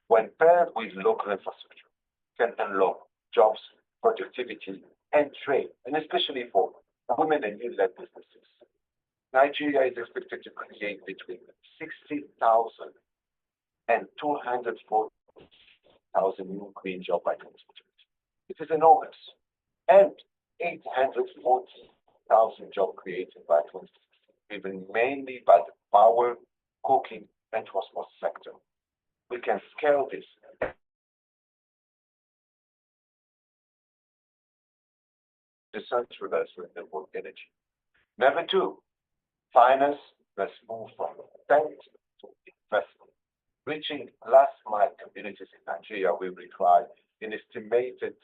when paired with local infrastructure, can unlock jobs, productivity, and trade, and especially for women and youth-led businesses. Nigeria is expected to create between 60,000 and 240,000 new green jobs by 2020. It is enormous. And 840,000 jobs created by 2060, driven mainly by the power, cooking, and transport sector. We can scale this decentralized renewable energy. Number two, finance must move from debt to investment. Reaching last mile communities in Nigeria will require an estimated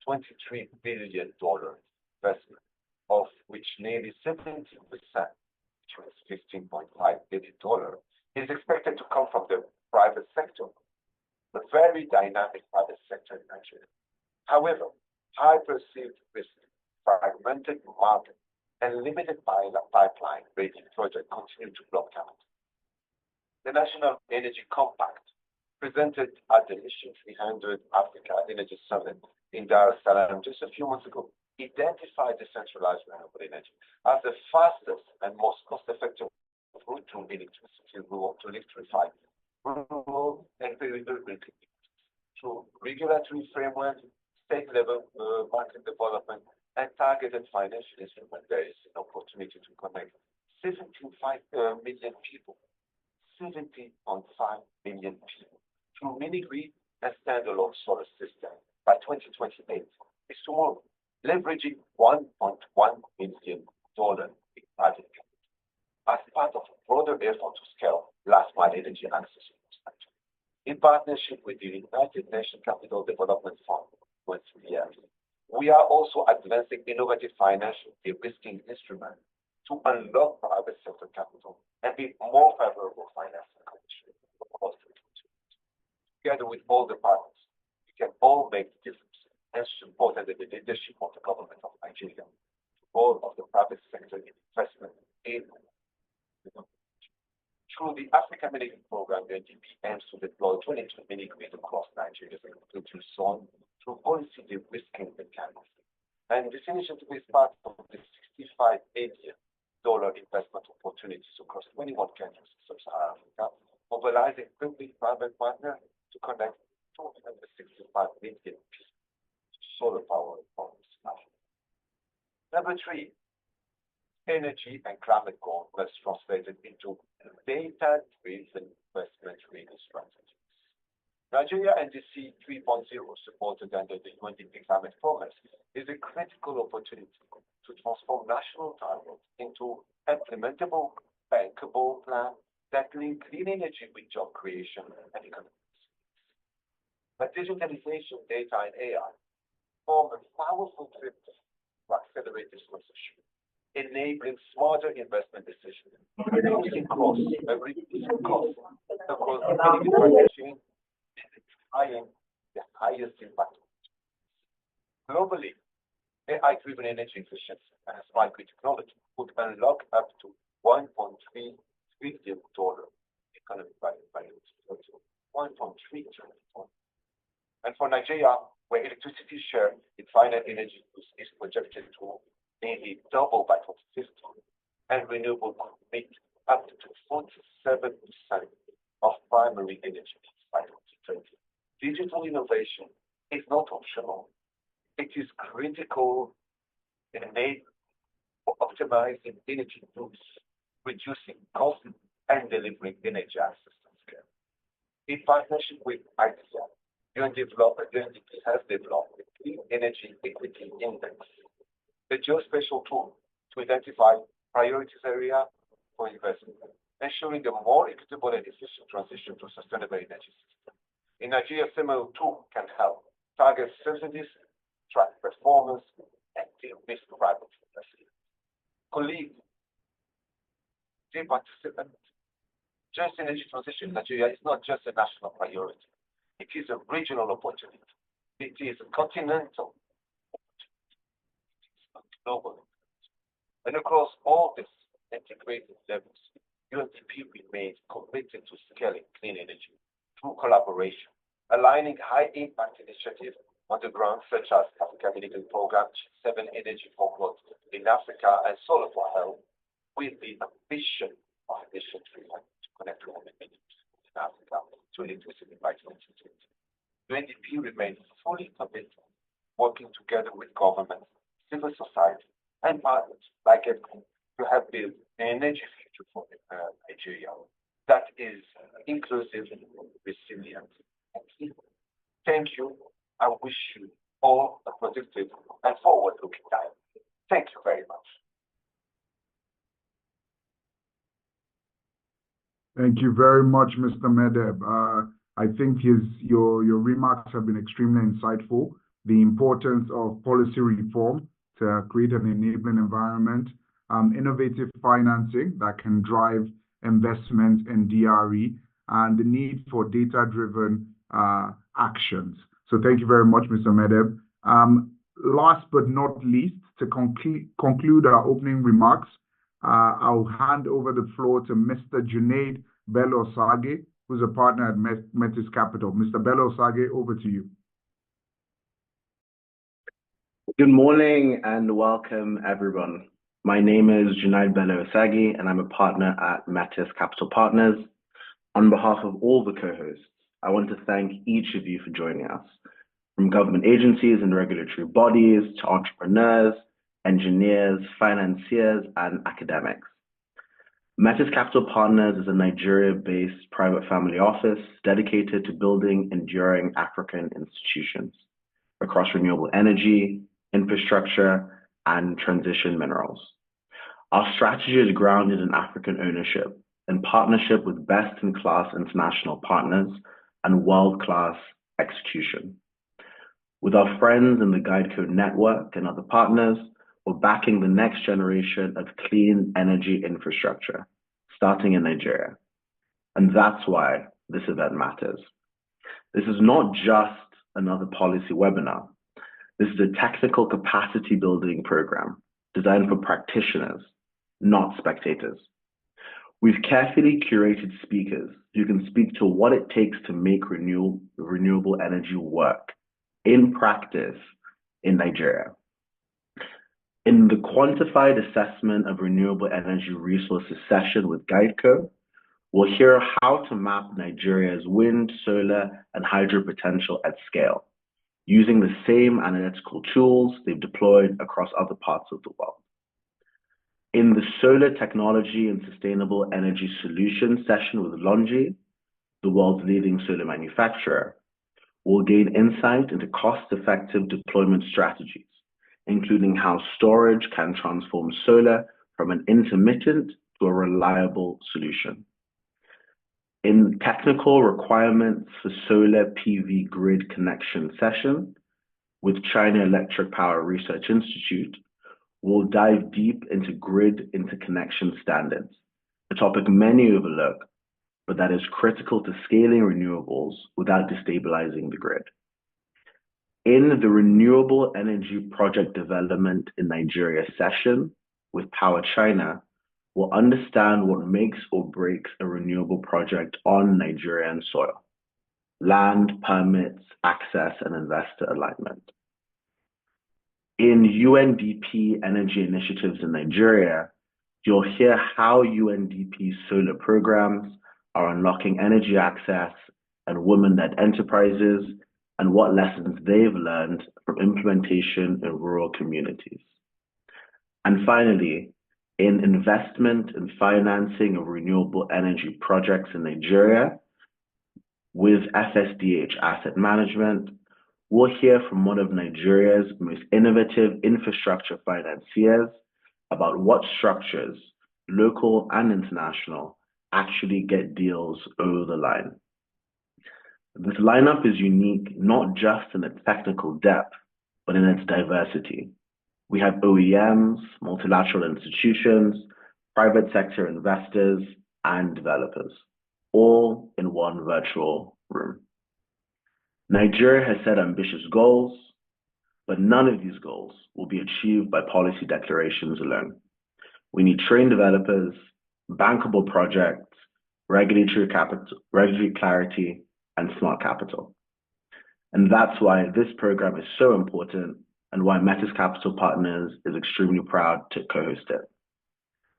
$23 billion investment, of which nearly 70%, which was $15.5 billion, is expected to come from the private sector, a very dynamic private sector in Nigeria. However, high perceived risk, fragmented market, and limited pipeline rating projects continue to block capital. The National Energy Compact, presented at the Mission 300 Africa Energy Summit in Dar es Salaam just a few months ago, identified decentralized renewable energy as the fastest and most cost-effective route to electrify rural and peripheral communities through regulatory framework, state-level market development, and targeted financial instruments. There is an opportunity to connect 75 million people, 70.5 million people through mini-grid and standalone solar system by 2028 is tomorrow, leveraging $1.1 billion in private capital as part of a broader effort to scale last-mile energy access in this country. In partnership with the United Nations Capital Development Fund, we are also advancing innovative financial de-risking instruments to unlock private sector capital and be more favorable financing conditions across the country. Together with all the partners, we can all make a difference and support under the leadership of the government of Nigeria, the role of the private sector in investment in through the Africa Mini-Grid Program. The NDP aims to deploy 22 mini-grids across Nigeria's agricultural zone through policy de-risking mechanisms. And this initiative is part of the $65 billion investment opportunities across 21 countries in Sub-Saharan Africa, mobilizing public-private partners to connect 265 million people to solar power from this country. Number three, energy and climate goals must translated into data-driven investment reading strategies. Nigeria NDC 3.0, supported under the UNDP Climate Promise, is a critical opportunity to transform national targets into implementable, bankable plans that link clean energy with job creation and economic success. But digitalization, data, and AI form a powerful triptych to accelerate this transition, enabling smarter investment decisions, reducing costs across the energy value chain, and applying the highest impact. Globally, AI-driven energy efficiency and smart grid technology would unlock up to $1.3 trillion economic value by 1.3 trillion. And for Nigeria, where electricity share in final energy use is projected to nearly double by 2050, and renewable could make up to 47% of primary energy needs by 2030. Digital innovation is not optional. It is critical in for optimizing energy use, reducing costs, and delivering energy access at scale. In partnership with IDEA, UNDP has developed a Clean Energy Equity Index, the geospatial tool to identify priorities area for investment, ensuring a more equitable and efficient transition to sustainable energy system. In Nigeria, similar tool can help target subsidies, track performance, and de-risk private investment. Colleagues, dear participants, just energy transition in Nigeria is not just a national priority. It is a regional opportunity. It is a continental opportunity. It is a global opportunity. And across all these integrated levels, UNDP remains committed to scaling clean energy, through collaboration, aligning high-impact initiatives on the ground, such as Africa Medical Program, G7 Energy for Growth in Africa, and Solar for Health, with the ambition of Vision 300 to connect 200 million people in Africa to electricity by 2020. UNDP remains fully committed, working together with governments, civil society, and partners like EPCO to help build an energy future for Nigeria that is inclusive, resilient, and clean. Thank you. I wish you all a productive and forward-looking time. Thank you very much. Thank you very much, Mr. Medeb. I think your remarks have been extremely insightful. The importance of policy reform to create an enabling environment, innovative financing that can drive investment in DRE, and the need for data-driven actions. So thank you very much, Mr. Medeb. Last but not least, to conclude our opening remarks, I'll hand over the floor to Mr. Junaid Bello-Sage, who's a partner at Metis Capital. Mr. Bello-Sage, over to you. Good morning and welcome, everyone. My name is Junaid Bello-Sage, and I'm a partner at Metis Capital Partners. On behalf of all the co-hosts, I want to thank each of you for joining us, from government agencies and regulatory bodies to entrepreneurs, engineers, financiers, and academics. Metis Capital Partners is a Nigeria-based private family office dedicated to building enduring African institutions across renewable energy, infrastructure, and transition minerals. Our strategy is grounded in African ownership, in partnership with best-in-class international partners, and world-class execution. With our friends in the GuideCo network and other partners, we're backing the next generation of clean energy infrastructure, starting in Nigeria. And that's why this event matters. This is not just another policy webinar. This is a technical capacity building program designed for practitioners, not spectators. We've carefully curated speakers who can speak to what it takes to make renewable energy work in practice in Nigeria. In the quantified assessment of renewable energy resources session with GuideCo, we'll hear how to map Nigeria's wind, solar, and hydro potential at scale, using the same analytical tools they've deployed across other parts of the world. In the solar technology and sustainable energy solutions session with Longi, the world's leading solar manufacturer, we'll gain insight into cost-effective deployment strategies, including how storage can transform solar from an intermittent to a reliable solution. In technical requirements for solar PV grid connection session with China Electric Power Research Institute, we'll dive deep into grid interconnection standards, a topic many overlook, but that is critical to scaling renewables without destabilizing the grid. In the Renewable Energy Project Development in Nigeria session with Power China, we'll understand what makes or breaks a renewable project on Nigerian soil: land, permits, access, and investor alignment. In UNDP Energy Initiatives in Nigeria, you'll hear how UNDP's solar programs are unlocking energy access and women-led enterprises, and what lessons they've learned from implementation in rural communities. And finally, in investment and financing of renewable energy projects in Nigeria, with FSDH Asset Management, we'll hear from one of Nigeria's most innovative infrastructure financiers about what structures, local and international, actually get deals over the line. This lineup is unique not just in its technical depth, but in its diversity. We have OEMs, multilateral institutions, private sector investors, and developers, all in one virtual room. Nigeria has set ambitious goals, but none of these goals will be achieved by policy declarations alone. We need trained developers, bankable projects, regulatory clarity, and smart capital. And that's why this program is so important and why Metis Capital Partners is extremely proud to co-host it.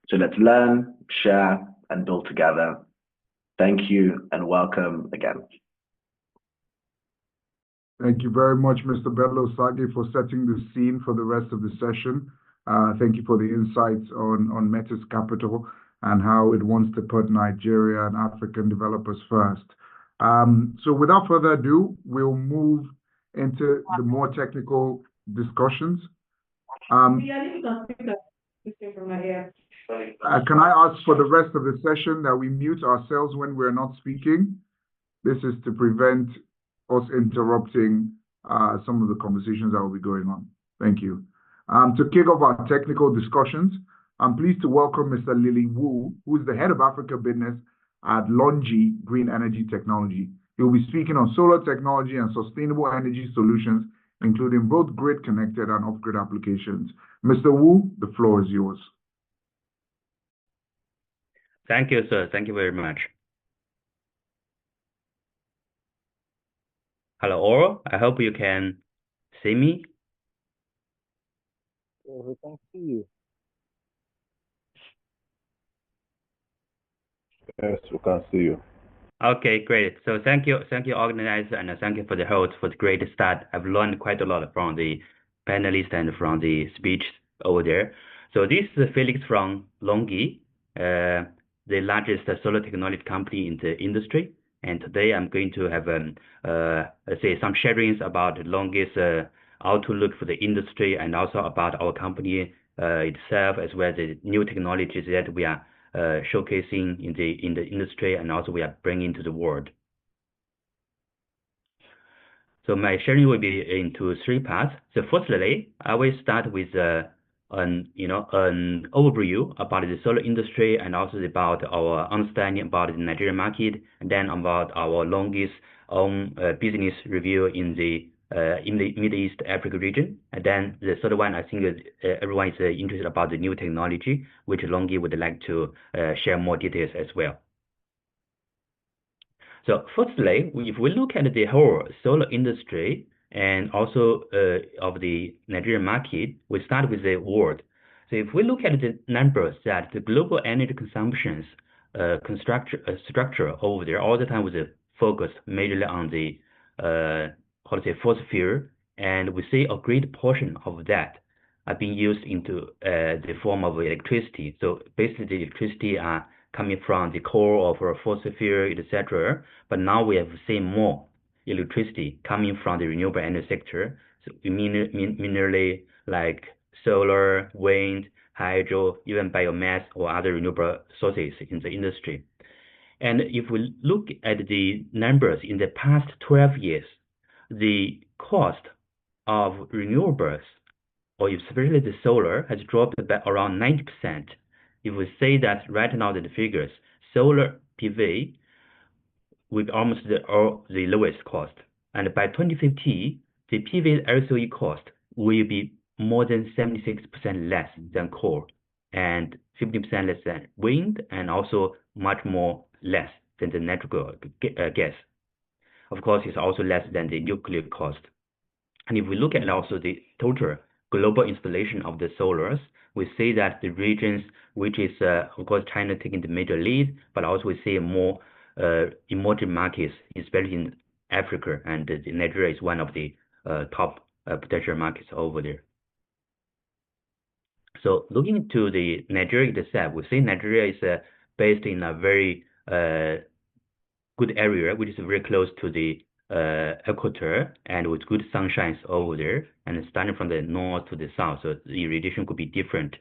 So let's learn, share, and build together. Thank you and welcome again. Thank you very much, Mr. Bello Sagi, for setting the scene for the rest of the session. Thank you for the insights on Metis Capital and how it wants to put Nigeria and African developers first. So without further ado, we'll move into the more technical discussions. Can I ask for the rest of the session that we mute ourselves when we're not speaking? This is to prevent us interrupting some of the conversations that will be going on. Thank you. To kick off our technical discussions, I'm pleased to welcome Mr. Lily Wu, who is the head of Africa business at Longi Green Energy Technology. He'll be speaking on solar technology and sustainable energy solutions, including both grid-connected and off-grid applications. Mr. Wu, the floor is yours. Thank you, sir. Thank you very much. Hello, all. I hope you can see me. We can see you. Yes, we can see you. Okay, great. So thank you, organizer, and thank you for the host for the great start. I've learned quite a lot from the panelists and from the speech over there. So this is Felix from Longi, the largest solar technology company in the industry. And today I'm going to have say some sharings about Longi's outlook for the industry and also about our company itself, as well as the new technologies that we are showcasing in the industry and also we are bringing to the world. So my sharing will be into three parts. So firstly, I will start with an overview about the solar industry and also about our understanding about the Nigerian market, and then about our Longi's own business review in the Middle East Africa region. And then the third one, I think everyone is interested about the new technology, which Longi would like to share more details as well. So firstly, if we look at the whole solar industry and also of the Nigerian market, we start with the world. So if we look at the numbers that the global energy consumptions structure over there all the time was focused majorly on the fossil fuel, and we see a great portion of that are being used into the form of electricity. So basically the electricity are coming from the coal or fossil fuel, etc. But now we have seen more electricity coming from the renewable energy sector. So minerally like solar, wind, hydro, even biomass or other renewable sources in the industry. And if we look at the numbers in the past 12 years, the cost of renewables, or especially the solar, has dropped by around 90%. If we say that right now the figures, solar PV with almost the lowest cost. And by 2050, the PV LCOE cost will be more than 76% less than coal and 50% less than wind, and also much more less than the natural gas. Of course, it's also less than the nuclear cost. And if we look at also the total global installation of the solars, we see that the regions, which is of course China taking the major lead, but also we see more emerging markets, especially in Africa, and Nigeria is one of the top potential markets over there. So looking to the Nigeria itself, we see Nigeria is based in a very good area, which is very close to the equator and with good sunshines over there, and starting from the north to the south, so the irradiation could be different.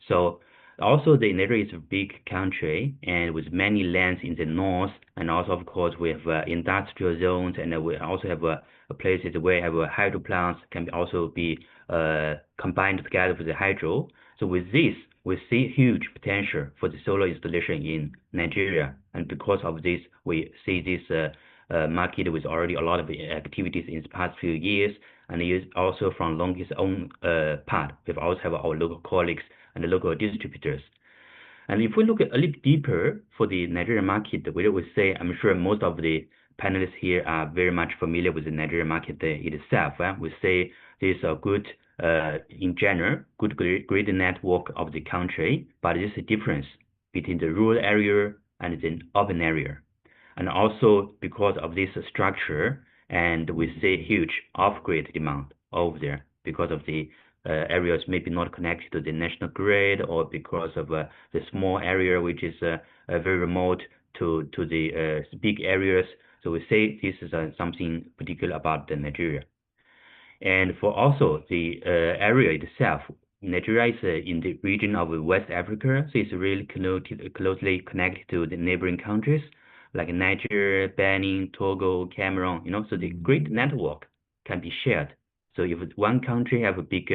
So also the Nigeria is a big country and with many lands in the north, and also of course we have industrial zones, and we also have places where we have hydro plants can also be combined together with the hydro. So with this, we see huge potential for the solar installation in Nigeria, and because of this, we see this market with already a lot of activities in the past few years, and also from Longi's own part, we also have our local colleagues and the local distributors. And if we look a little deeper for the Nigerian market, we would say, I'm sure most of the panelists here are very much familiar with the Nigerian market itself. We say there's a good, in general, good grid network of the country, but there's a difference between the rural area and the urban area. And also because of this structure, and we see huge off-grid demand over there because of the areas maybe not connected to the national grid, or because of the small area which is very remote to the big areas. So we say this is something particular about the Nigeria. And for also the area itself, Nigeria is in the region of West Africa, so it's really closely connected to the neighboring countries like Niger, Benin, Togo, Cameroon, so the grid network can be shared. So if one country have a big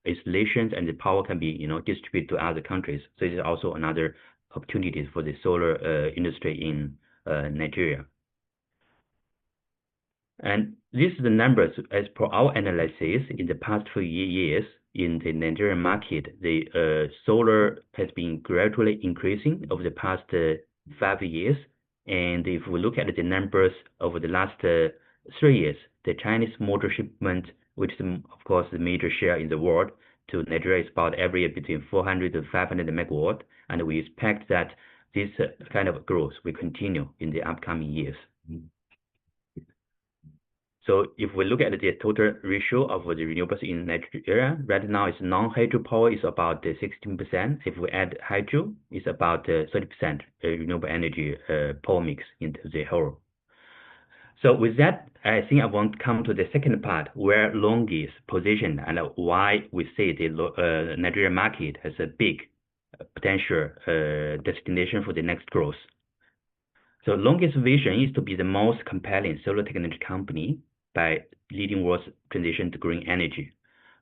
installations, and the power can be, distributed to other countries. So it's also another opportunity for the solar industry in Nigeria. And these are the numbers as per our analysis in the past few years in the Nigerian market. The solar has been gradually increasing over the past 5 years. And if we look at the numbers over the last 3 years, the Chinese module shipment, which is of course the major share in the world, to Nigeria is about every year between 400 to 500 megawatt. And we expect that this kind of growth will continue in the upcoming years. So if we look at the total ratio of the renewables in Nigeria, right now it's non-hydro power is about 16%. If we add hydro, it's about 30% renewable energy power mix into the whole. So with that, I think I want to come to the second part, where LONGi is positioned and why we say the Nigerian market has a big potential destination for the next growth. So LONGi's vision is to be the most compelling solar technology company by leading world's transition to green energy.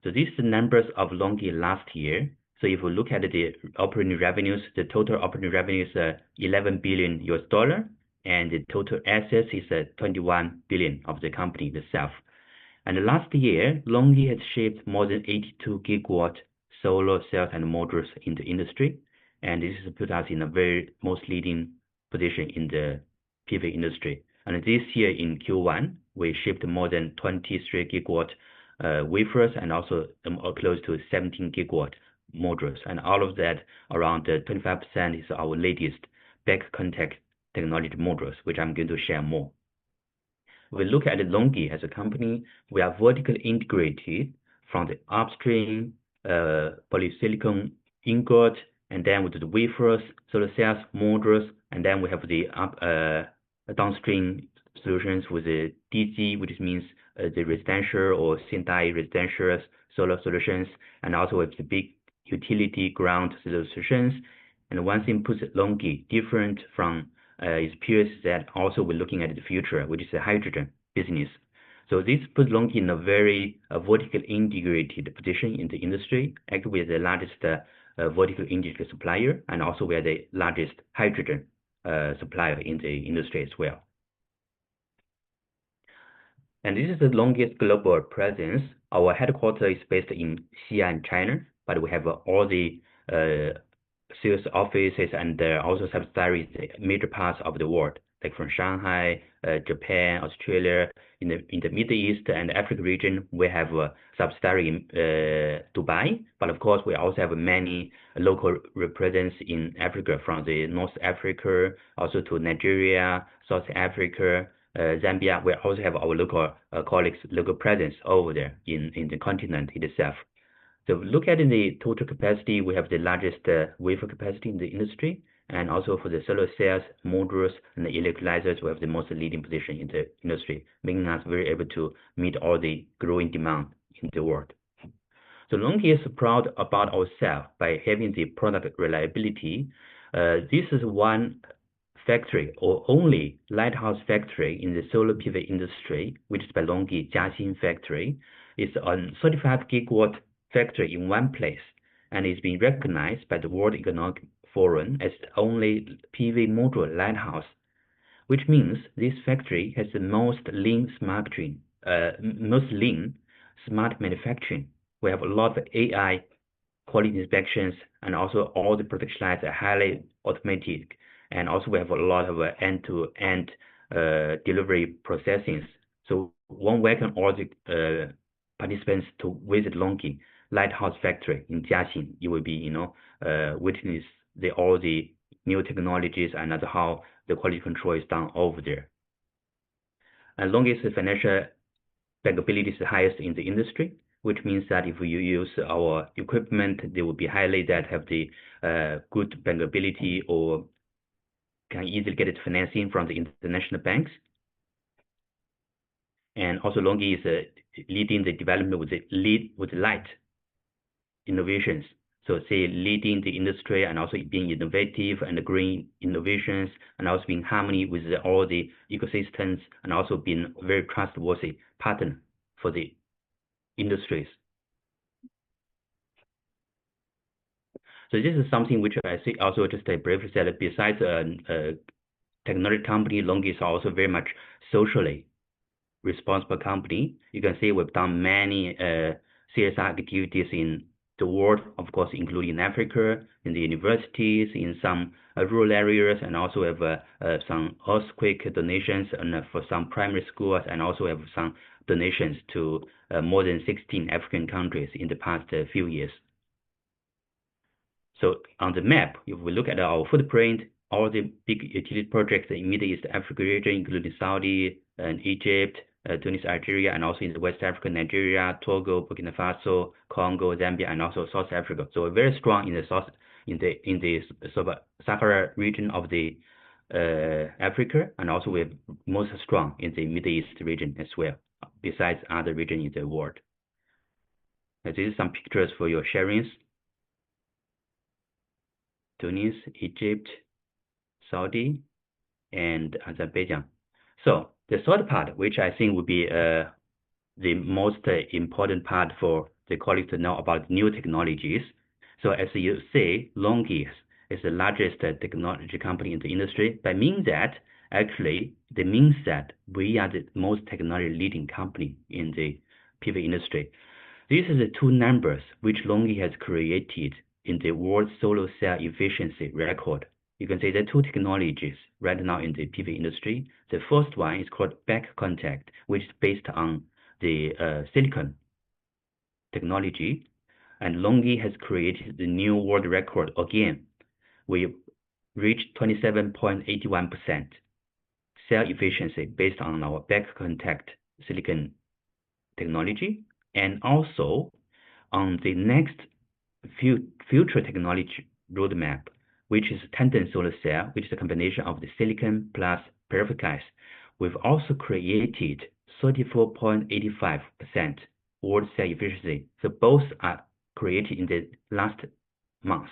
So these are the numbers of LONGi last year. So if we look at the operating revenues, the total operating revenue is $11 billion, and the total assets is 21 billion of the company itself. And last year, LONGi has shipped more than 82 gigawatt solar cells and modules in the industry, and this has put us in a very most leading position in the PV industry. And this year in Q1, we shipped more than 23 gigawatt wafers, and also close to 17 gigawatt modules. And all of that, around 25% is our latest back contact technology modules, which I'm going to share more. We look at LONGi as a company, we are vertically integrated from the upstream polysilicon ingot, and then with the wafers, solar cells, modules, and then we have the downstream solutions with the DC, which means the residential or semi-residential solar solutions, and also with the big utility ground solutions. And one thing puts LONGi different from its peers that also we're looking at the future, which is the hydrogen business. So this puts LONGi in a very vertically integrated position in the industry. Actually, we're the largest vertical integrated supplier, and also we are the largest hydrogen supplier in the industry as well. And this is the LONGi's global presence. Our headquarters is based in Xi'an, China, but we have all the sales offices and also subsidiaries in major parts of the world, like from Shanghai, Japan, Australia. In the Middle East and Africa region, we have a subsidiary in Dubai, but of course we also have many local presence in Africa, from the North Africa, also to Nigeria, South Africa, Zambia. We also have our local colleagues, local presence over there in the continent itself. So look at the total capacity, we have the largest wafer capacity in the industry, and also for the solar cells, modules, and the electrolyzers, we have the most leading position in the industry, making us very able to meet all the growing demand in the world. So LONGi is proud about ourselves by having the product reliability. This is one factory or only lighthouse factory in the solar PV industry, which is by LONGi Jiaxin factory. It's a 35 gigawatt factory in one place, and it's been recognized by the World Economic Forum as the only PV module lighthouse, which means this factory has the most lean smart manufacturing. We have a lot of AI quality inspections, and also all the production lines are highly automated, and also we have a lot of end-to-end delivery processing. So one welcome all the participants to visit LONGi Lighthouse Factory in Jiaxing. You will be, witness all the new technologies and how the quality control is done over there. And LONGi's financial bankability is the highest in the industry, which means that if you use our equipment, they will be highly that have the good bankability or can easily get it financing from the international banks. And also LONGi is leading the development with light innovations. So say leading the industry and also being innovative and green innovations and also being harmony with all the ecosystems and also being very trustworthy partner for the industries. So this is something which I see also just briefly said, besides a technology company, LONGi is also very much socially responsible company. You can see we've done many CSR activities in the world, of course, including in Africa, in the universities, in some rural areas, and also have some earthquake donations and for some primary schools, and also have some donations to more than 16 African countries in the past few years. So on the map, if we look at our footprint, all the big utility projects in Middle East Africa region, including Saudi and Egypt, Tunis, Algeria, and also in the West Africa, Nigeria, Togo, Burkina Faso, Congo, Zambia, and also South Africa. So we're very strong in the Sahara region of the Africa, and also we're most strong in the Middle East region as well, besides other regions in the world. This is some pictures for your sharings. Tunis, Egypt, Saudi, and Azerbaijan. So the third part, which I think would be the most important part for the colleagues to know about new technologies. So as you say, LONGi is the largest technology company in the industry. That means that we are the most technology leading company in the PV industry. These are the two numbers which LONGi has created in the world solar cell efficiency record. You can say there are two technologies right now in the PV industry. The first one is called back contact, which is based on the silicon technology. And LONGi has created the new world record again. We reached 27.81% cell efficiency based on our back contact silicon technology. And also on the next future technology roadmap, which is tandem solar cell, which is a combination of the silicon plus perovskite. We've also created 34.85% world cell efficiency. So both are created in the last month.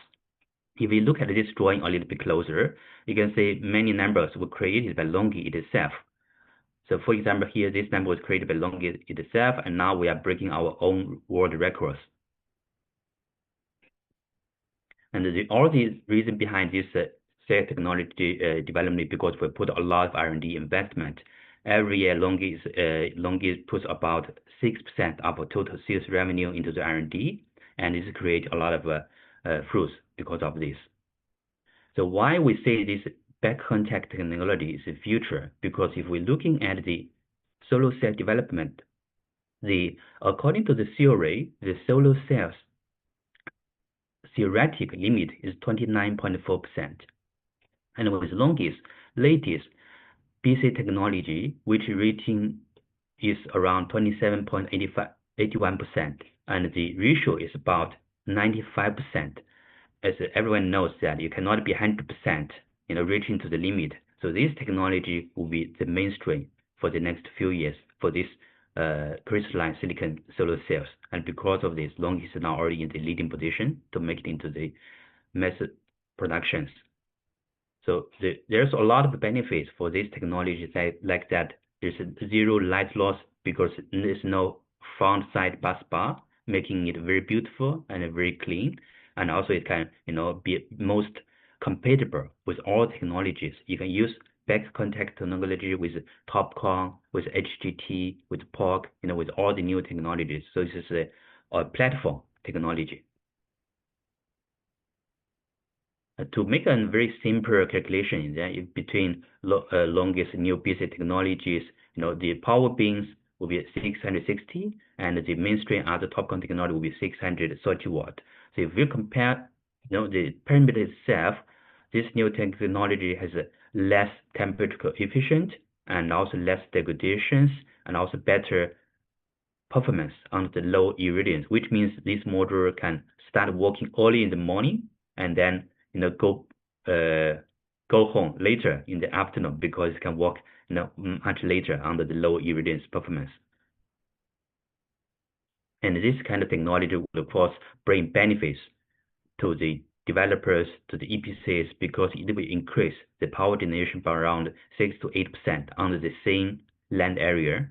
If we look at this drawing a little bit closer, you can see many numbers were created by LONGi itself. So for example, here this number was created by LONGi itself, and now we are breaking our own world records. And all the reason behind this cell technology development, because we put a lot of R&D investment. Every year, LONGi puts about 6% of our total sales revenue into the R&D, and this creates a lot of fruits because of this. So why we say this back contact technology is the future? Because if we're looking at the solar cell development, according to the theory, the solar cells theoretic limit is 29.4%. And with LONGi's latest BC technology, which rating is around 27.81%, and the ratio is about 95%. As everyone knows that you cannot be 100%, reaching to the limit. So this technology will be the mainstream for the next few years for this crystalline silicon solar cells. And because of this, LONGi is now already in the leading position to make it into the mass productions. So there's a lot of benefits for this technology like that. There's a zero light loss because there's no front side bus bar, making it very beautiful and very clean. And also it can, be most compatible with all technologies. You can use back contact technology with TOPCon, with HGT, with POC, with all the new technologies. So this is a platform technology. to make a very simple calculation between longest new basic technologies, the power beams will be 660, and the mainstream other TOPCon technology will be 630 watt. So if you compare, the parameter itself, this new technology has a less temperature coefficient and also less degradations and also better performance on the low irradiance, which means this module can start working early in the morning and then go home later in the afternoon because it can work much later under the low irradiance performance. And this kind of technology will of course bring benefits to the developers, to the EPCs, because it will increase the power generation by around 6 to 8% under the same land area.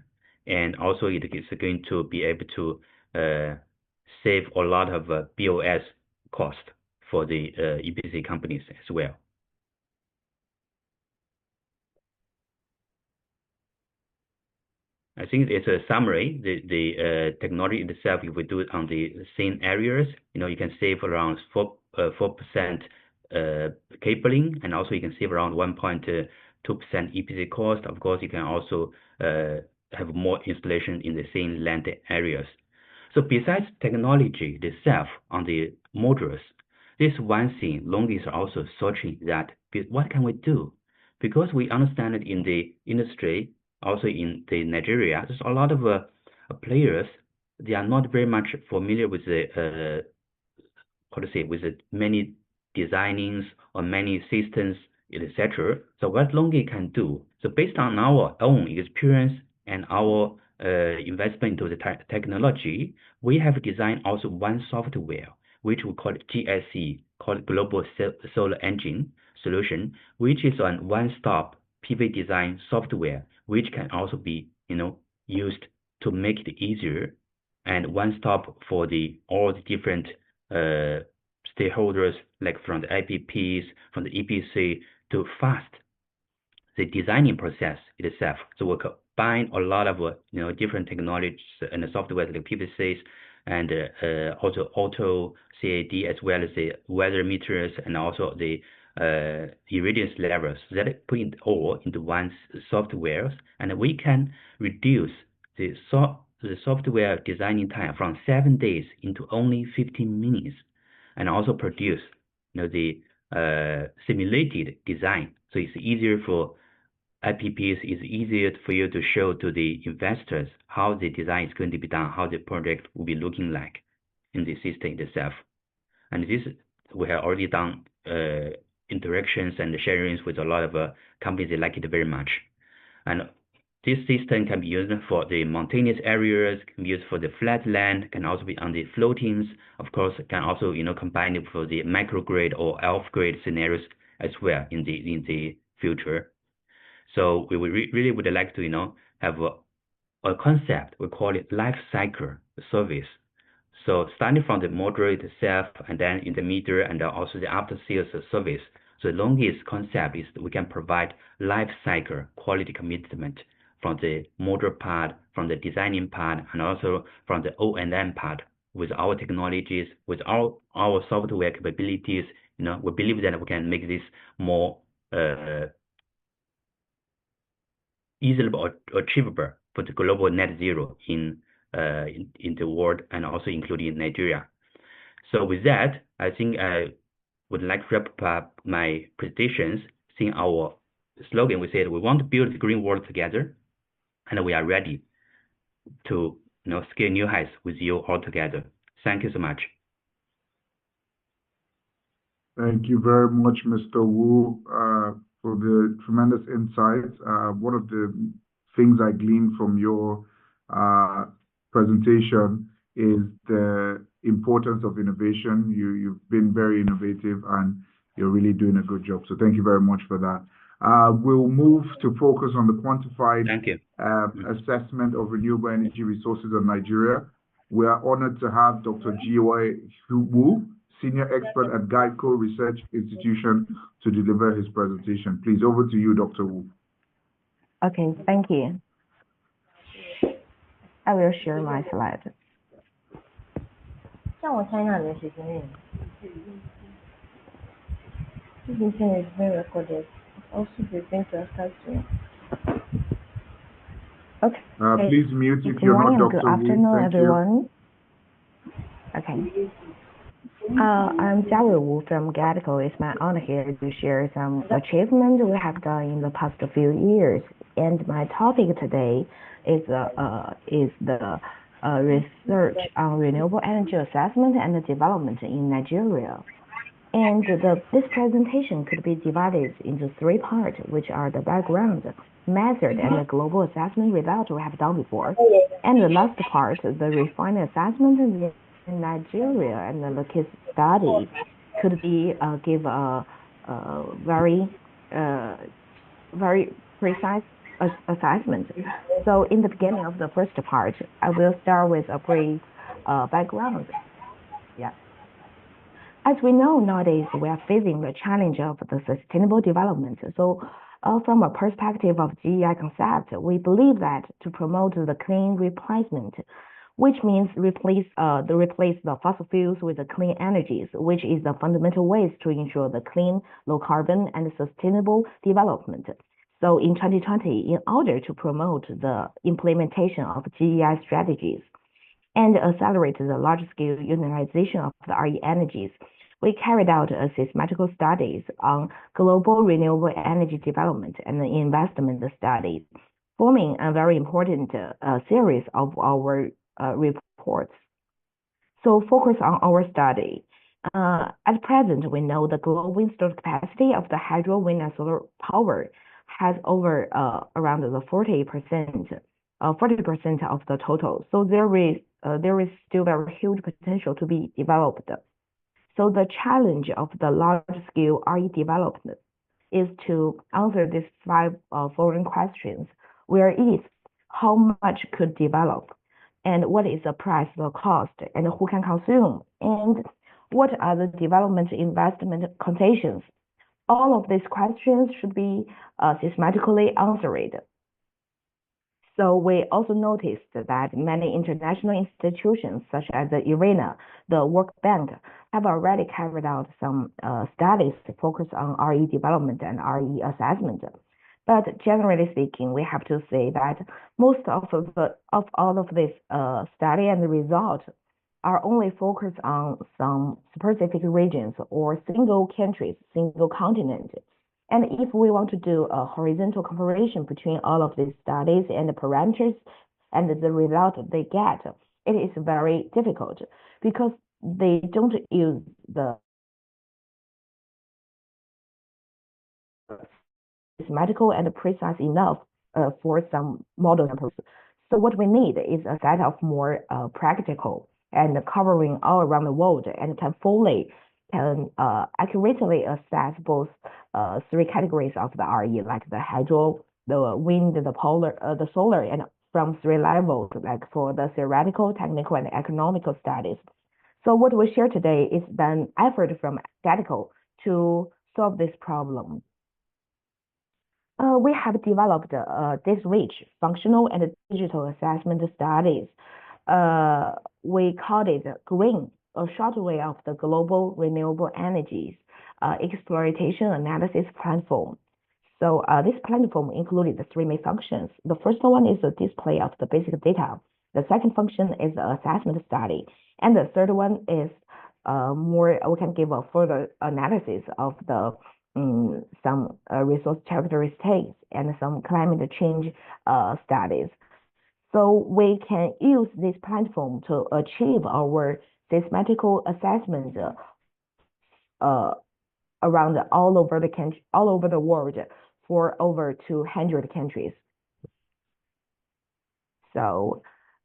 And also it is going to be able to save a lot of BOS cost for the EPC companies as well. I think it's a summary. The technology itself, if we do it on the same areas, you can save around 4% cabling, and also you can save around 1.2% EPC cost. Of course, you can also have more installation in the same land areas. So besides technology itself on the modules, this one thing Long is also searching that what can we do? Because we understand that in the industry, also in the Nigeria, there's a lot of players. They are not very much familiar with the with the many designings or many systems, etc. So what Longi can do? So based on our own experience and our investment into the technology, we have designed also one software which we call GSE, called Global Solar Engine Solution, which is a one-stop PV design software, which can also be used to make it easier and one-stop for all the different stakeholders, like from the IPPs, from the EPC, to fast the designing process itself. So we combine a lot of different technologies and the software like PVCs and also auto CAD, as well as the weather meters and also the irradiance levels. That put it all into one software, and we can reduce the software designing time from 7 days into only 15 minutes, and also produce the simulated design. So it's easier for IPPs, it's easier for you to show to the investors how the design is going to be done, how the project will be looking like in the system itself. And this, we have already done interactions and sharings with a lot of companies. They like it very much. And this system can be used for the mountainous areas, can be used for the flat land, can also be on the floatings. Of course, can also combine it for the microgrid or off-grid scenarios as well in the future. So we really would like to have a concept. We call it life cycle service. So starting from the module itself, and then in the middle, and also the after sales service. So the longest concept is that we can provide life cycle quality commitment from the module part, from the designing part, and also from the O&M part. With our technologies, with our software capabilities, we believe that we can make this more easily achievable for the global net zero in the world, and also including Nigeria. So with that, I think I would like to wrap up my presentations. Seeing our slogan, we said we want to build the green world together, and we are ready to scale new heights with you all together. Thank you so much. Thank you very much, Mr. Wu, for the tremendous insights. One of the things I gleaned from your presentation is the importance of innovation. You've been very innovative, and you're really doing a good job. So thank you very much for that. We'll move to focus on the quantified assessment of renewable energy resources in Nigeria. We are honored to have Dr. Jiwei Wu, Senior Expert at GUIDECO Research Institution, to deliver his presentation. Please, over to you, Dr. Wu. Okay, thank you. I will share my slide. This meeting is being recorded. It's also being broadcast. Okay. Please mute if Good you're not morning and good Dr. Wu. afternoon, Thank you. everyone. Okay. I'm Jiaru Wu from GATCO. It's my honor here to share some achievements we have done in the past few years. And my topic today is the research on renewable energy assessment and development in Nigeria. And this presentation could be divided into three parts, which are the background, method, and the global assessment results we have done before. And the last part, the refined assessment in Nigeria and the case study could be give a very precise assessment. So in the beginning of the first part, I will start with a brief background. Yeah. As we know nowadays, we are facing the challenge of the sustainable development. So from a perspective of GEI concept, we believe that to promote the clean replacement, which means replace the fossil fuels with the clean energies, which is the fundamental ways to ensure the clean, low carbon, and sustainable development. So in 2020, in order to promote the implementation of GEI strategies and accelerate the large-scale utilization of the RE energies, we carried out a systematical studies on global renewable energy development and investment studies, forming a very important series of our reports. So focus on our study. At present, we know the global installed capacity of the hydro, wind, and solar power has over around the 40% of the total. So there is still very huge potential to be developed. So the challenge of the large-scale RE development is to answer these five following questions. Where is, how much could develop, and what is the price, the cost, and who can consume, and what are the development investment conditions? All of these questions should be systematically answered. So we also noticed that many international institutions, such as the IRENA, the World Bank, have already carried out some studies to focus on RE development and RE assessment. But generally speaking, we have to say that most of all of this study and the results are only focused on some specific regions or single countries, single continent. And if we want to do a horizontal comparison between all of these studies and the parameters and the result they get, it is very difficult because they don't use the mathematical and precise enough for some model samples. So what we need is a set of more practical and covering all around the world and can accurately assess both three categories of the RE, like the hydro, the wind, the solar, and from three levels, like for the theoretical, technical, and economical studies. So what we share today is an effort from GATCO to solve this problem. We have developed this rich functional and digital assessment studies. We called it GREEN, a short way of the global renewable energies exploitation analysis platform. So this platform included the three main functions. The first one is the display of the basic data. The second function is the assessment study. And the third one is we can give a further analysis of the some resource characteristics and some climate change studies. So we can use this platform to achieve our systematical assessment around all over the world for over 200 countries. So,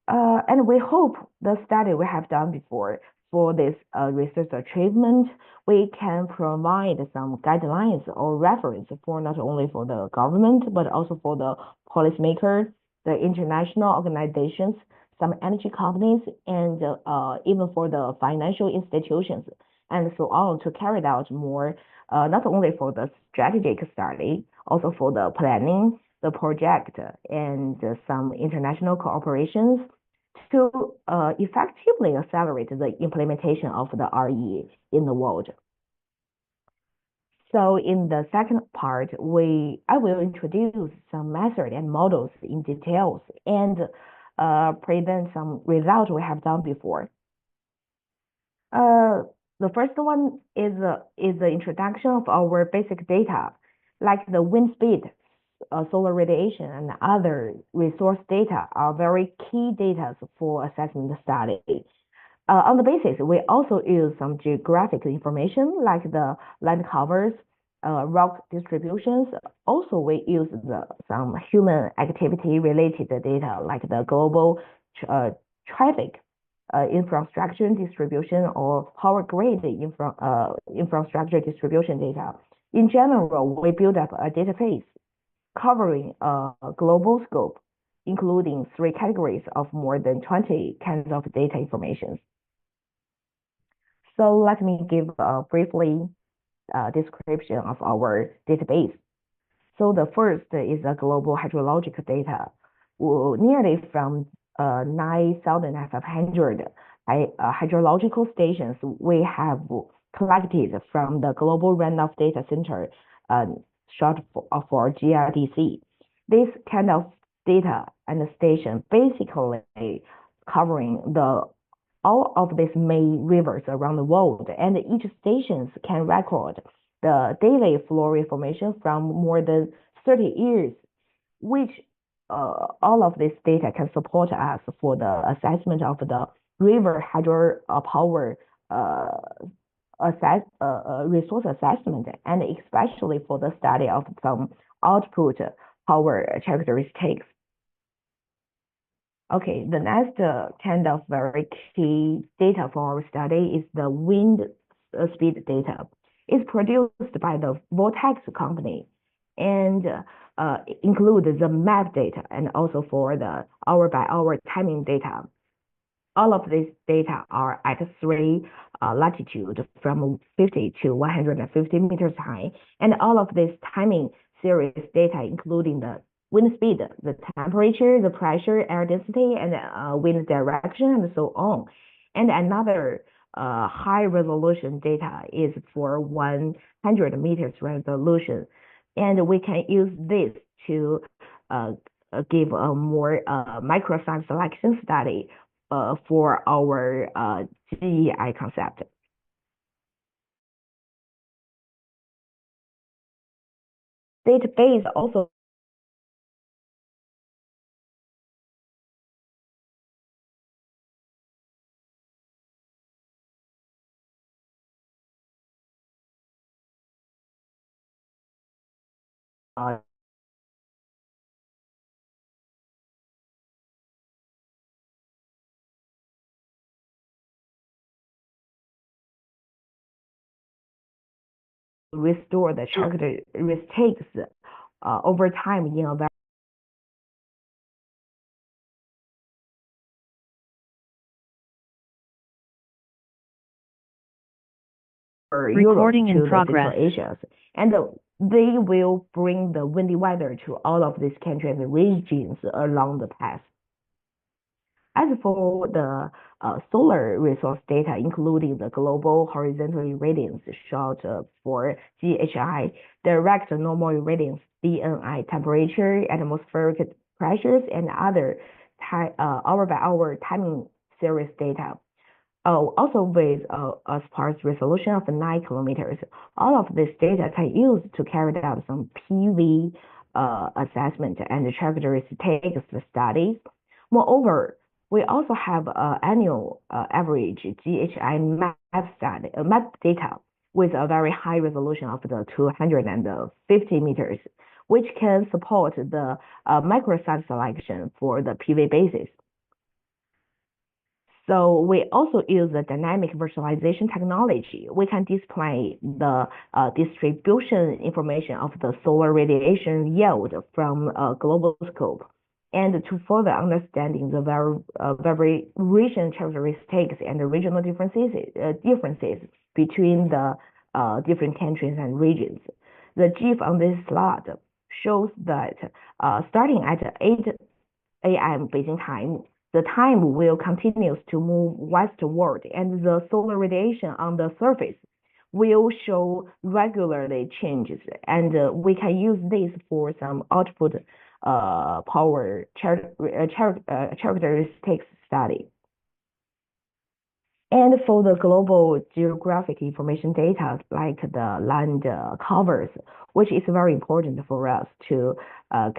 and we hope the study we have done before for this research achievement, we can provide some guidelines or reference for not only for the government, but also for the policymakers, the international organizations, some energy companies, and even for the financial institutions, and so on, to carry out more, not only for the strategic study, also for the planning, the project, and some international cooperations to effectively accelerate the implementation of the RE in the world. So in the second part, I will introduce some methods and models in details and present some results we have done before. The first one is the introduction of our basic data, like the wind speed, solar radiation, and other resource data are very key data for assessing the study. On the basis, we also use some geographic information like the land covers, rock distributions. Also, we use some human activity related data like the global traffic infrastructure distribution or power grid infrastructure distribution data. In general, we build up a database covering a global scope, including 3 categories of more than 20 kinds of data information. So let me give a briefly description of our database. So the first is a global hydrologic data, nearly from 9,500 hydrological stations we have collected from the Global Runoff Data Center, short for GRDC. This kind of data and station basically covering all of these main rivers around the world, and each station can record the daily flow information from more than 30 years, which all of this data can support us for the assessment of the river hydropower resource assessment, and especially for the study of some output power characteristics. Okay, the next kind of very key data for our study is the wind speed data. It's produced by the Vortex company and include the map data and also for the hour-by-hour timing data. All of these data are at 3 latitude from 50 to 150 meters high, and all of this timing series data including the wind speed, the temperature, the pressure, air density, and wind direction, and so on. And another high resolution data is for 100 meters resolution. And we can use this to give a more microsite selection study for our GEI concept. Database also restore the characteristics over time in a Recording in progress. Asias, and they will bring the windy weather to all of these countries and regions along the path. As for the solar resource data, including the global horizontal irradiance, short for GHI, direct normal irradiance, DNI, temperature, atmospheric pressures, and other hour-by-hour timing series data. Also with a sparse resolution of 9 kilometers. All of this data can use to carry out some PV assessment and characteristics studies. Moreover, we also have annual average GHI map data with a very high resolution of the 250 meters, which can support the microsite selection for the PV basis. So we also use the dynamic visualization technology. We can display the distribution information of the solar radiation yield from a global scope, and to further understanding the variation characteristics and the regional differences between the different countries and regions. The GIF on this slide shows that starting at 8 a.m. Beijing time, the time will continue to move westward, and the solar radiation on the surface will show regularly changes, and we can use this for some output power characteristics study. And for the global geographic information data, like the land covers, which is very important for us to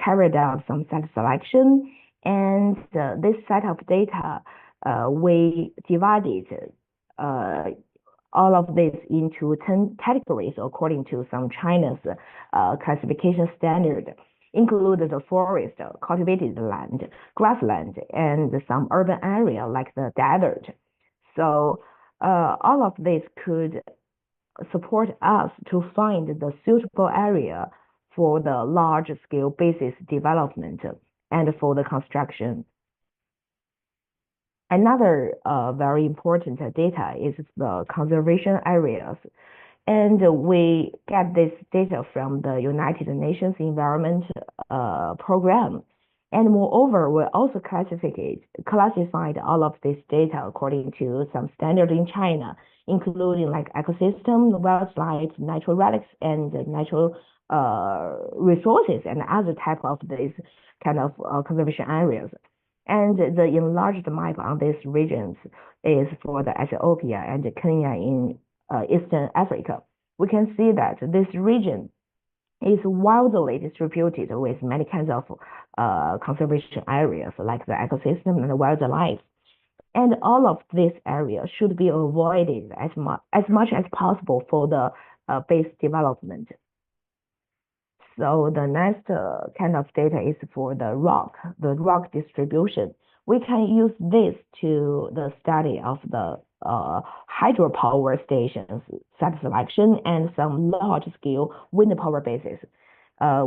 carry out some site selection. And this set of data, we divided all of this into 10 categories according to some China's classification standard, include the forest, cultivated land, grassland, and some urban area like the desert. So all of this could support us to find the suitable area for the large-scale basis development and for the construction. Another very important data is the conservation areas. And we get this data from the United Nations Environment Program. And moreover, we also classified all of this data according to some standard in China, including like ecosystem, wildlife, natural relics, and natural resources, and other type of these kind of conservation areas. And the enlarged map on these regions is for the Ethiopia and Kenya in Eastern Africa. We can see that this region is widely distributed with many kinds of conservation areas like the ecosystem and the wildlife. And all of these areas should be avoided as much as possible for the base development. So the next kind of data is for the rock distribution. We can use this to the study of the hydropower stations, site selection, and some large-scale wind power bases.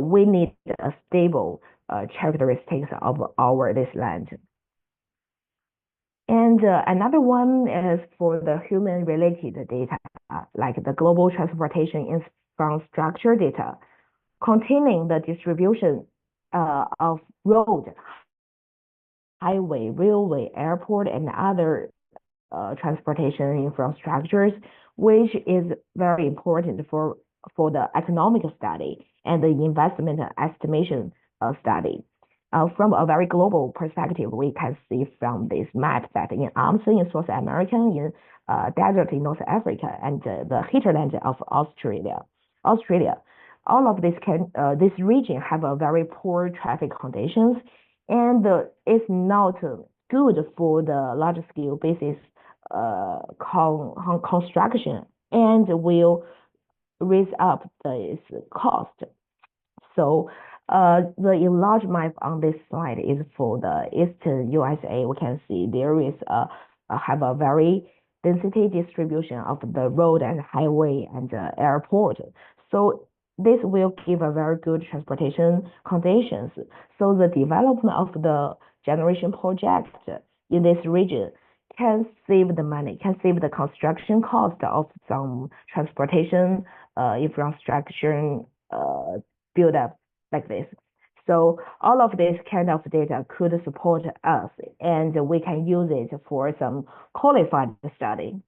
We need a stable characteristics of this land. And another one is for the human-related data, like the global transportation infrastructure data, containing the distribution of road, highway, railway, airport, and other transportation infrastructures, which is very important for the economic study and the investment estimation study. From a very global perspective, we can see from this map that in Amazon in South America, in desert in North Africa, and the hinterland of Australia, all of this region have a very poor traffic conditions, and it's not good for the large scale basis construction, and will raise up this cost. So the enlarged map on this slide is for the Eastern USA. We can see there is have a very density distribution of the road and highway and airport. So this will give a very good transportation conditions. So the development of the generation project in this region can save the money, can save the construction cost of some transportation infrastructure build up like this. So all of this kind of data could support us, and we can use it for some qualified study.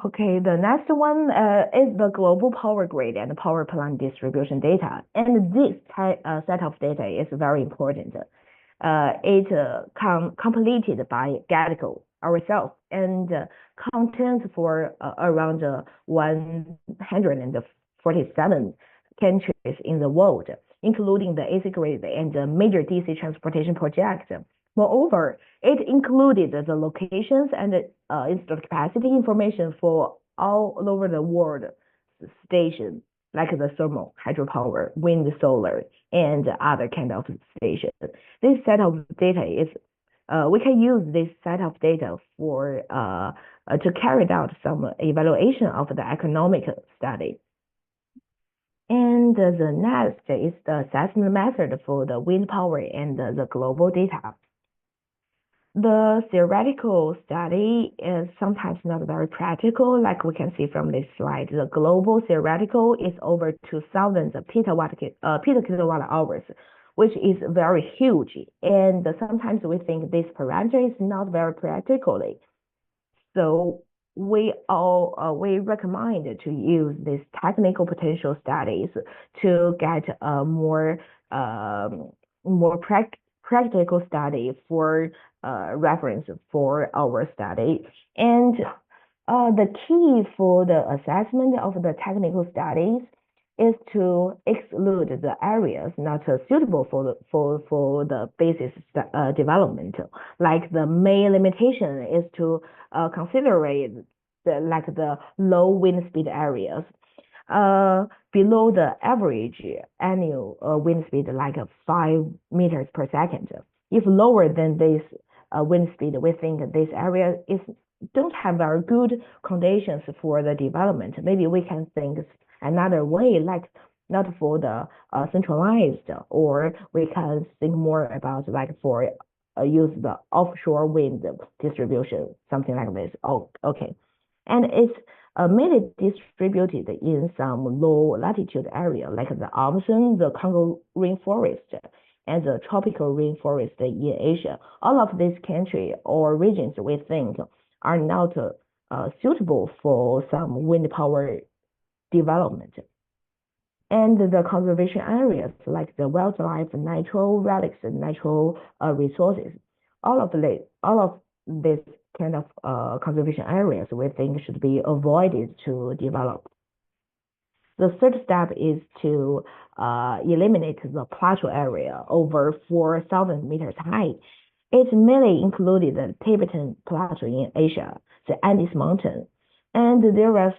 Okay, the next one is the global power grid and power plant distribution data. And this set of data is very important. It completed by GATCO ourselves and contains for around 147 countries in the world, including the AC grid and the major DC transportation projects. Moreover, it included the locations and installed capacity information for all over the world stations, like the thermal, hydropower, wind, solar, and other kind of stations. This set of data is, we can use this set of data for to carry out some evaluation of the economic study. And the next is the assessment method for the wind power and the global data. The theoretical study is sometimes not very practical, like we can see from this slide. The global theoretical is over 2,000 petakilowatt hours, which is very huge. And sometimes we think this parameter is not very practical. So we recommend to use these technical potential studies to get a more practical study for reference for our study. And the key for the assessment of the technical studies is to exclude the areas not suitable for the basis development. Like the main limitation is to consider the low wind speed areas below the average annual wind speed, like 5 meters per second. If lower than this wind speed, we think this area don't have very good conditions for the development. Maybe we can think another way, like not for the centralized, or we can think more about like for use the offshore wind distribution, something like this. Oh, okay. And it's mainly distributed in some low latitude area, like the Amazon, the Congo rainforest, and the tropical rainforest in Asia. All of these countries or regions we think are not suitable for some wind power development. And the conservation areas like the wildlife, natural relics, and natural resources, all of this kind of conservation areas we think should be avoided to develop. The third step is to eliminate the plateau area over 4,000 meters high. It mainly included the Tibetan Plateau in Asia, the Andes Mountain, and there are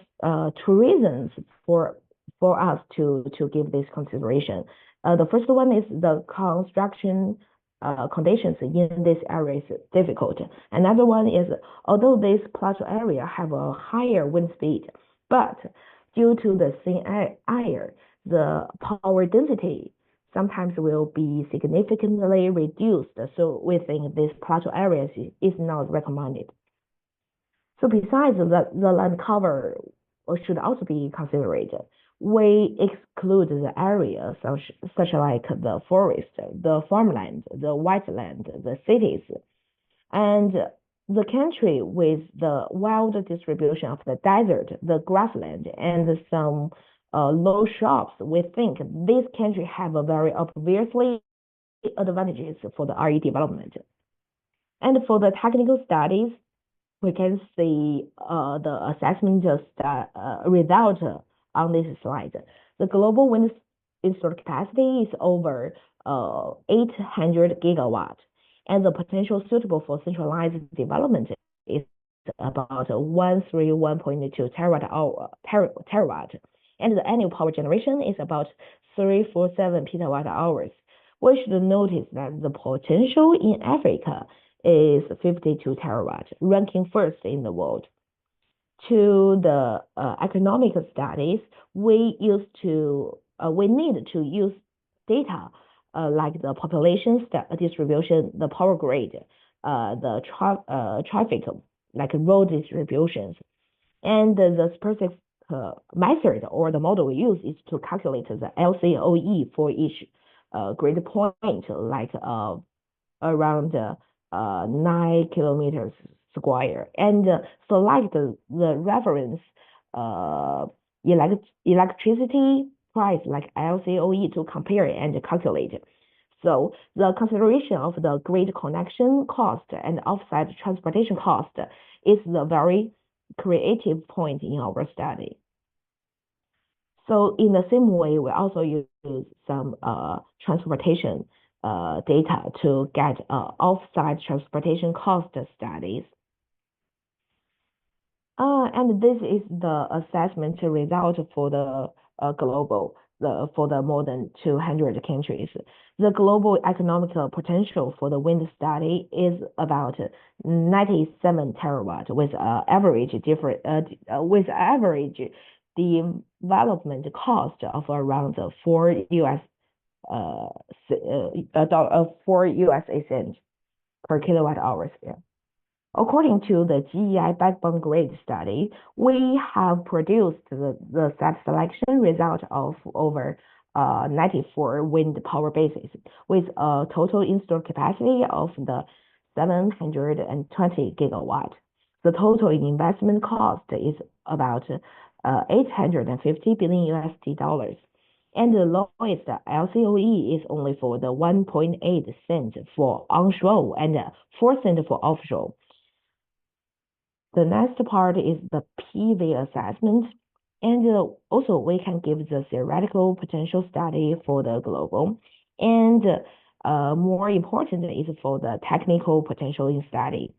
two reasons for us to give this consideration. The first one is the construction conditions in this area is difficult. Another one is although this plateau area have a higher wind speed, but due to the thin air, the power density sometimes will be significantly reduced. So we think this plateau areas is not recommended. So besides the land cover should also be considered. We exclude the areas such like the forest, the farmland, the wetland, the cities, and the country with the wild distribution of the desert, the grassland, and some low shrubs. We think this country have a very obviously advantages for the RE development. And for the technical studies, we can see the assessment result on this slide. The global wind installed capacity is over 800 gigawatts, and the potential suitable for centralized development is about 131.2 terawatt, and the annual power generation is about 347 petawatt hours. We should notice that the potential in Africa is 52 terawatt, ranking first in the world. To the economic studies, we need to use data like the population distribution, the power grid, the traffic, like road distributions, and the specific method or the model we use is to calculate the LCOE for each grid point, like around 9 kilometers square, and select the reference electricity price like LCOE to compare and calculate. So the consideration of the grid connection cost and offsite transportation cost is the very creative point in our study. So in the same way, we also use some transportation data to get offsite transportation cost studies. And this is the assessment result for the global, for the more than 200 countries. The global economic potential for the wind study is about 97 terawatt with average development cost of around $4 cents per kilowatt hours. Yeah. According to the GEI backbone grid study, we have produced the set selection result of over 94 wind power bases with a total installed capacity of the 720 gigawatt. the total investment cost is about 850 billion USD, and the lowest LCOE is only for the 1.8 cent for onshore and 4 cent for offshore. The next part is the PV assessment, and also we can give the theoretical potential study for the global, and more important is for the technical potential study.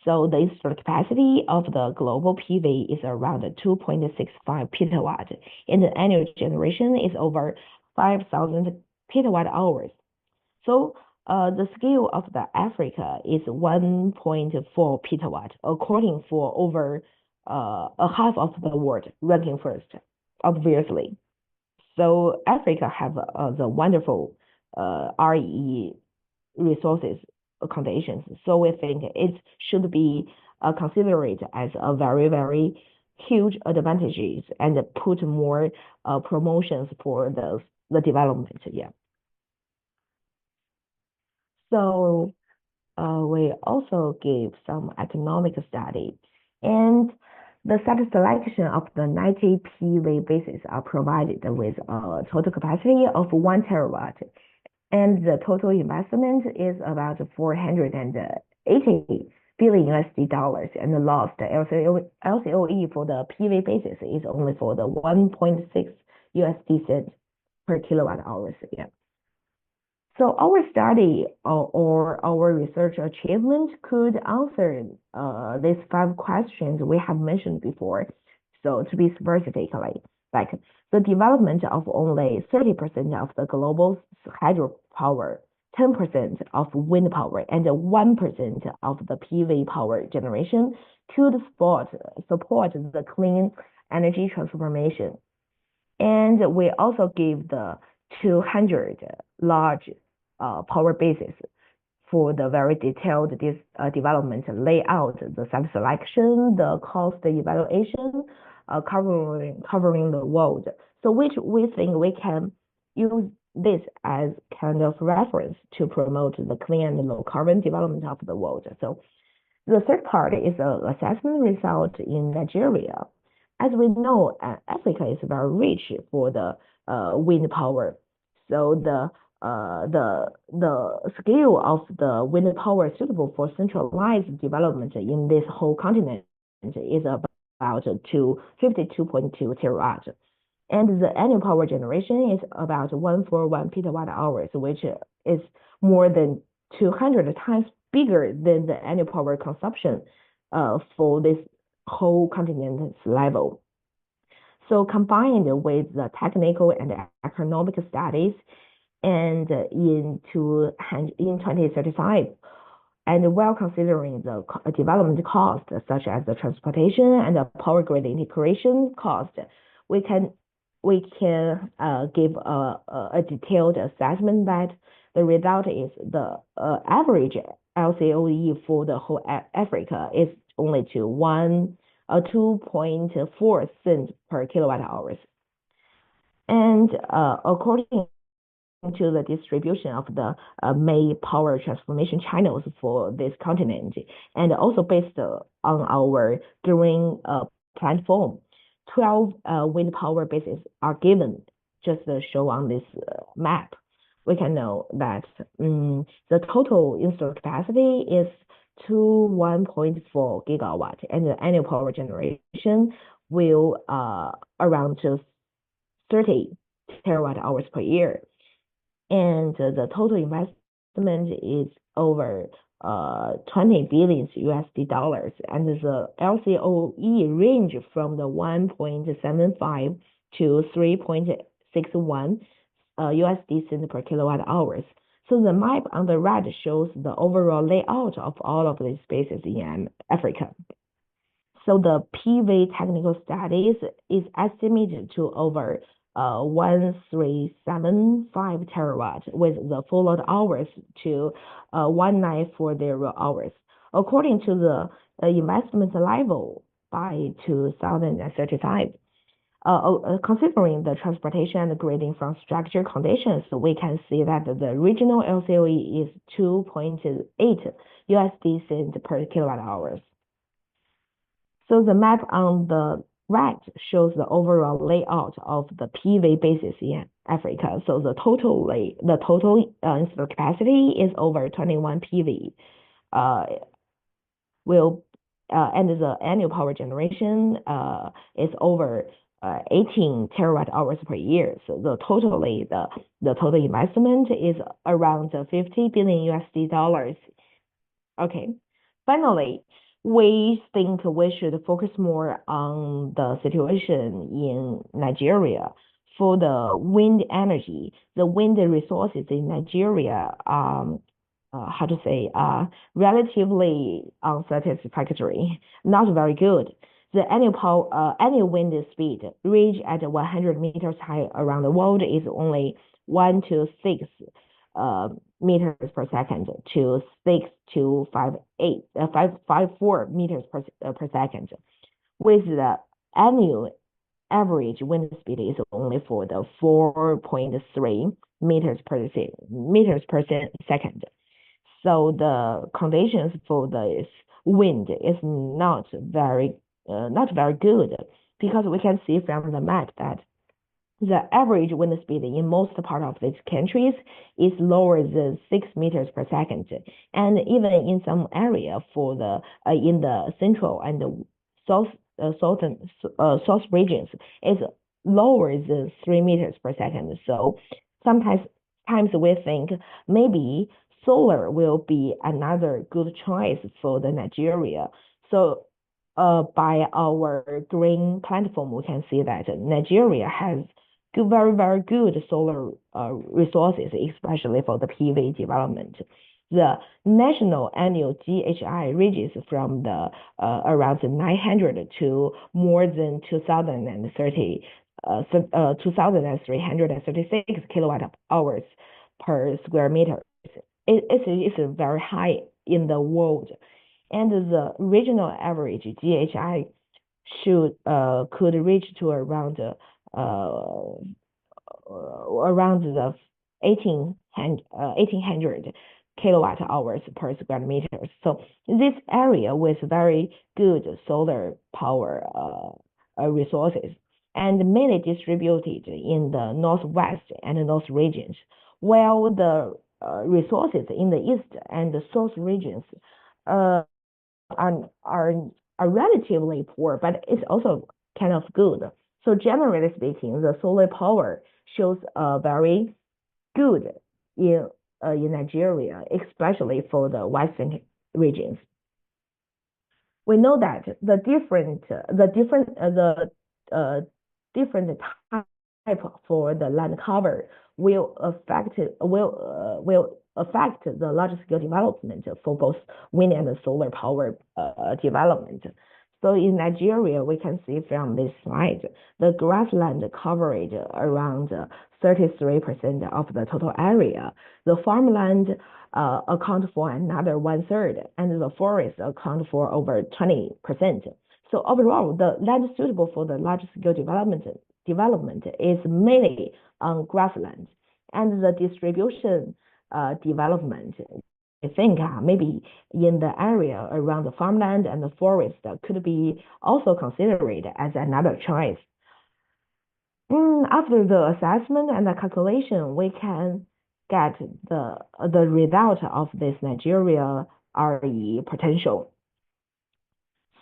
So the installed capacity of the global PV is around 2.65 petawatt, and the annual generation is over 5,000 petawatt hours. So the scale of the Africa is 1.4 petawatt, according for over a half of the world, ranking first, obviously. So Africa have the wonderful RE resources conditions. So we think it should be considered as a very, very huge advantages and put more promotions for the development. Yeah. So we also gave some economic study, and the site selection of the 90 PV bases are provided with a total capacity of 1 terawatt, and the total investment is about 480 billion USD, and the lost LCOE for the PV basis is only for the 1.6 USD cents per kilowatt hours. Yeah. So our study or our research achievement could answer these 5 questions we have mentioned before. So to be specifically, like the development of only 30% of the global hydropower, 10% of wind power, and 1% of the PV power generation could support the clean energy transformation. And we also gave the 200 large power bases for the very detailed development layout, the site selection, the cost evaluation, covering the world. So which we think we can use this as kind of reference to promote the clean and low carbon development of the world. So the third part is the assessment result in Nigeria. As we know, Africa is very rich for the wind power. So the scale of the wind power suitable for centralized development in this whole continent is about 52.2 terawatt. And the annual power generation is about 141 petawatt hours, which is more than 200 times bigger than the annual power consumption for this whole continent's level. So combined with the technical and economic studies, and in 2035, and while considering the development cost, such as the transportation and the power grid integration cost, we can give a detailed assessment that the result is the average LCOE for the whole Africa is only to 2.4 cents per kilowatt hours. And according to the distribution of the main power transformation channels for this continent, and also based on our green platform, 12 wind power bases are given, just show on this map. We can know that the total installed capacity is to 1.4 gigawatt, and the annual power generation will around to 30 terawatt hours per year. And the total investment is over 20 billion USD, and the LCOE range from the 1.75 to 3.61 USD cent per kilowatt hours. So the map on the right shows the overall layout of all of these spaces in Africa. So the PV technical studies is estimated to over 1375 terawatt, with the full load hours to 1940 hours. According to the investment level by 2035, considering the transportation and grid infrastructure conditions, we can see that the regional LCOE is 2.8 USD cent per kilowatt hours. So the map on the right shows the overall layout of the PV bases in Africa. So the total installed capacity is over 21 PV. And the annual power generation is over 18 terawatt hours per year. So the total investment is around $50 billion. Okay. Finally, we think we should focus more on the situation in Nigeria. For the wind energy, the wind resources in Nigeria, relatively unsatisfactory, not very good. The annual wind speed reached at 100 meters high around the world is only 1 to 6 meters per second to 6 to 554 meters per second, with the annual average wind speed is only for the 4.3 meters per second. So the conditions for this wind is not very good, because we can see from the map that the average wind speed in most part of these countries is lower than 6 meters per second, and even in some area for the in the central and the south regions is lower than 3 meters per second. So sometimes we think maybe solar will be another good choice for the Nigeria. So by our green platform, we can see that Nigeria has very, very good solar resources, especially for the PV development. The national annual GHI ranges from the around 900 to more than 2,336 kilowatt hours per square meter. It's very high in the world, and the regional average GHI could reach to around the 1800 kilowatt hours per square meter. So this area with very good solar power resources, and mainly distributed in the northwest and north regions, while the resources in the east and the south regions are relatively poor, but it's also kind of good. So generally speaking, the solar power shows very good in Nigeria, especially for the western regions. We know that the different type for the land cover will affect the large scale development for both wind and solar power development. So in Nigeria, we can see from this slide, the grassland coverage around 33% of the total area. The farmland account for another 1/3, and the forest account for over 20%. So overall, the land suitable for the large scale development is mainly on grassland, and the distribution development, I think maybe in the area around the farmland and the forest could be also considered as another choice. After the assessment and the calculation, we can get the result of this Nigeria RE potential.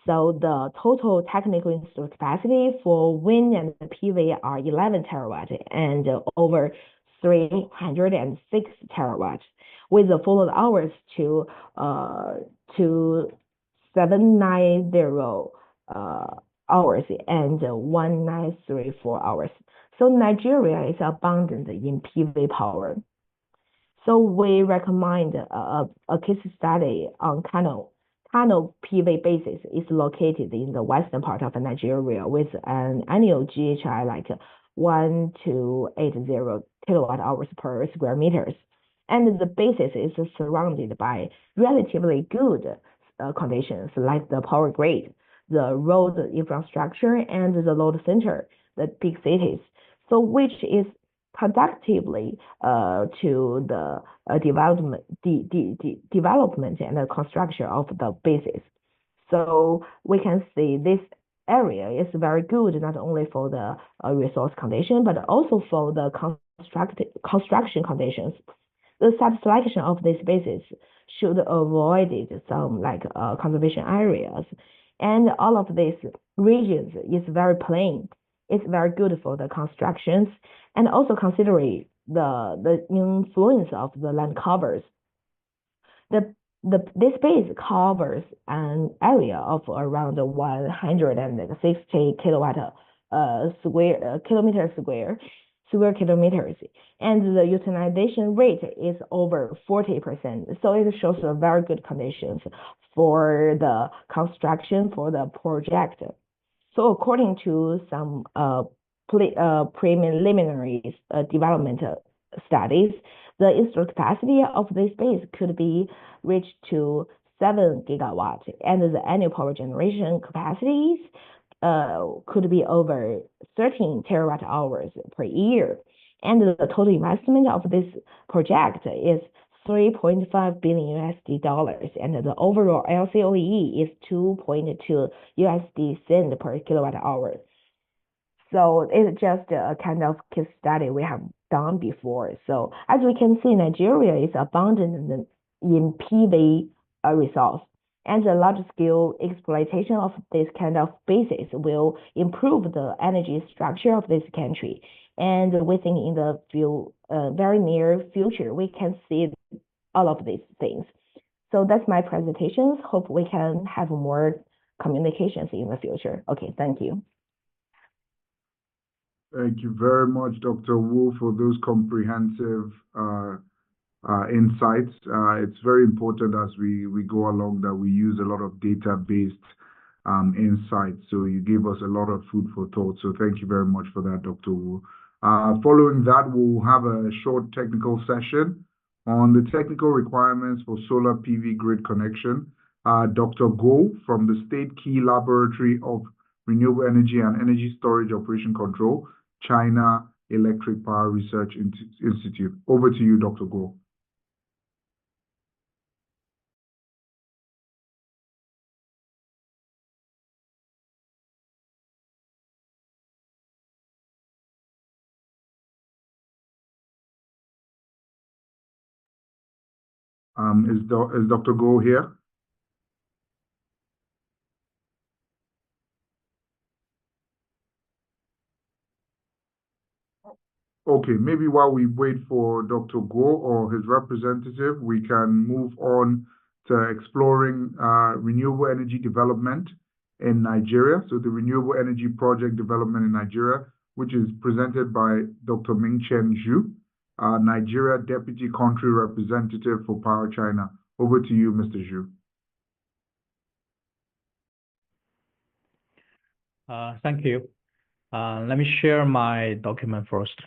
So the total technical installed capacity for wind and PV are 11 terawatt and over 306 terawatts, with the followed hours to 790 hours and 1934 hours. So Nigeria is abundant in PV power. So we recommend a case study on Kano. Kano PV basis is located in the western part of Nigeria with an annual GHI like 1280 kilowatt hours per square meters. And the basis is surrounded by relatively good conditions like the power grid, the road infrastructure, and the load center, the big cities. So which is conductively to the development and the construction of the bases. So we can see this area is very good, not only for the resource condition, but also for the construction conditions. The sub-selection of these spaces should avoid some conservation areas. And all of these regions is very plain. It's very good for the constructions, and also considering the influence of the land covers. This space covers an area of around 160 square kilometers, and the utilization rate is over 40%. So it shows a very good conditions for the construction for the project. So according to some preliminary development studies, the installed capacity of this space could be reached to 7 gigawatts, and the annual power generation capacities could be over 13 terawatt hours per year. And the total investment of this project is $3.5 billion, and the overall LCOE is 2.2 USD cent per kilowatt hour. So it's just a kind of case study we have done before. So as we can see, Nigeria is abundant in PV resource, and the large-scale exploitation of this kind of bases will improve the energy structure of this country. And we think in the very near future, we can see all of these things. So that's my presentation. Hope we can have more communications in the future. Okay, thank you. Thank you very much, Dr. Wu, for those comprehensive insights. It's very important as we go along that we use a lot of data-based insights. So you gave us a lot of food for thought. So thank you very much for that, Dr. Wu. Following that, we'll have a short technical session on the technical requirements for solar PV grid connection. Dr. Go from the State Key Laboratory of Renewable Energy and Energy Storage Operation Control, China Electric Power Research Institute. Over to you, Dr. Go. Is Dr. Go here? Okay, maybe while we wait for Dr. Go or his representative, we can move on to exploring renewable energy development in Nigeria. So the renewable energy project development in Nigeria, which is presented by Dr. Mingchen Zhu, Nigeria Deputy Country Representative for Power China. Over to you, Mr. Zhu. Thank you. Let me share my document first.